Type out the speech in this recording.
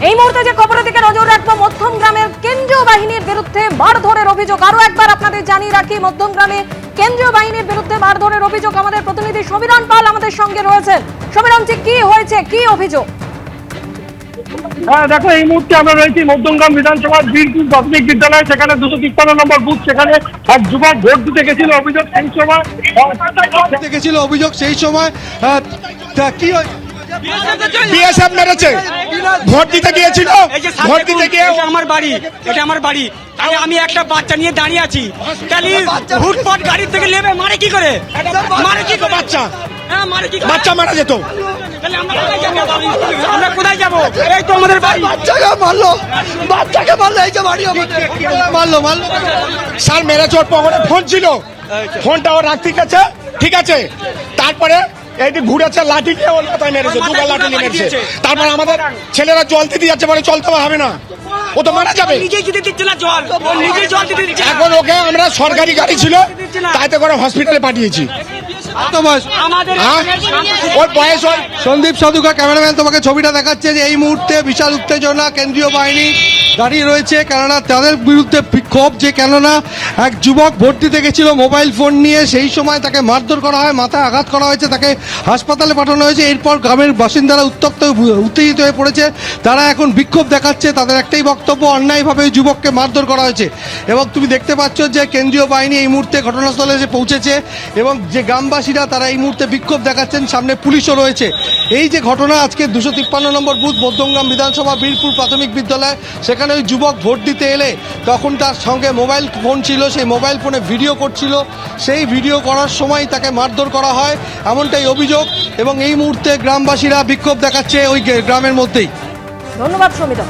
এই মুহূর্তে যে খবরের দিকে নজর রাখবো, মধ্যমগ্রামের কেন্দ্রীয় বাহিনীর বিরুদ্ধে মারধরের অভিযোগ। আরো একবার আপনাদের জানিয়ে রাখি, মধ্যমগ্রামে কেন্দ্রীয় বাহিনীর বিরুদ্ধে মারধরের অভিযোগ। আমাদের প্রতিনিধি সমীরণ পাল আমাদের সঙ্গে রয়েছেন। সমীরণ জি, কি হয়েছে, কি অভিযোগ? হ্যাঁ দেখো, এই মুহূর্তে আমরা রয়েছি মধ্যমগ্রাম বিধানসভার বীরপুর প্রাথমিক বিদ্যালয়। সেখানে 253 নম্বর বুথ, সেখানে এক যুবক ভোট দিতে গেছিল। অভিযোগ সেই সময় কি বিএসএফ মেরেছে। ভোট দিতে গিয়েছিল, ভোট দিতে গিয়ে আমার বাড়ি, এটা আমার বাড়ি। আমি একটা বাচ্চা নিয়ে দাঁড়িয়ে আছি, তাহলে হুটপট গাড়ি থেকে নেমে মারে কি করে? মারে কি করে? বাচ্চা হ্যাঁ, মারে কি করে? বাচ্চা মারা যেত। তাহলে আমরা কোথায় যাবো? এই তো আমাদের বাড়ি। বাচ্চাকে মারলো, এই যে বাড়ি মারলো। স্যার মেরেছে, ওর পকেটে ফোন ছিল, ফোনটা ও রাখতে গেছে, ঠিক আছে। তারপরে এই যে ঘুরেছে, লাঠি দিয়ে ওর মাথায় মেরেছে, দুটো লাঠি নিয়ে মেরেছে। তারপর আমাদের ছেলেরা জল দিতে যাচ্ছে, মানে চলতে হবে না, ও তো মারা যাবে। নিজেই দিতে দিচ্ছে না জল, ও নিজেই জল দিতে দিচ্ছে। এখন ওকে আমরা সরকারি গাড়ি ছিল তাইতে করে হসপিটালে পাঠিয়েছি। ওর বয়স হয়। সন্দীপ সাধুকা ক্যামেরাম্যান তোমাকে ছবিটা দেখাচ্ছে যে এই মুহূর্তে বিশাল উত্তেজনা, কেন্দ্রীয় বাহিনী দাঁড়িয়ে রয়েছে। কেননা তাদের বিরুদ্ধে বিক্ষোভ, যে কেননা এক যুবক ভোট দিতে গেছিল মোবাইল ফোন নিয়ে, সেই সময় তাকে মারধর করা হয়, মাথায় আঘাত করা হয়েছে, তাকে হাসপাতালে পাঠানো হয়েছে। এরপর গ্রামের বাসিন্দারা উত্তেজিত হয়ে পড়েছে, তারা এখন বিক্ষোভ দেখাচ্ছে। তাদের একটাই বক্তব্য, অন্যায়ভাবে ওই যুবককে মারধর করা হয়েছে। এবং তুমি দেখতে পাচ্ছ যে কেন্দ্রীয় বাহিনী এই মুহূর্তে ঘটনাস্থলে এসে পৌঁছেছে এবং যে গ্রামবাসীরা তারা এই মুহূর্তে বিক্ষোভ দেখাচ্ছেন, সামনে পুলিশও রয়েছে। এই যে ঘটনা আজকে 253 নম্বর বুথ মধ্যমগ্রাম বিধানসভা বীরপুর প্রাথমিক বিদ্যালয়, সেখানে ওই যুবক ভোট দিতে এলে তখন তার সঙ্গে মোবাইল ফোন ছিল, সেই মোবাইল ফোনে ভিডিও করছিল, সেই ভিডিও করার সময় তাকে মারধর করা হয়, এমনটাই অভিযোগ। এবং এই মুহূর্তে গ্রামবাসীরা বিক্ষোভ দেখাচ্ছে ওই গ্রামের মধ্যেই। ধন্যবাদ সমীরণ।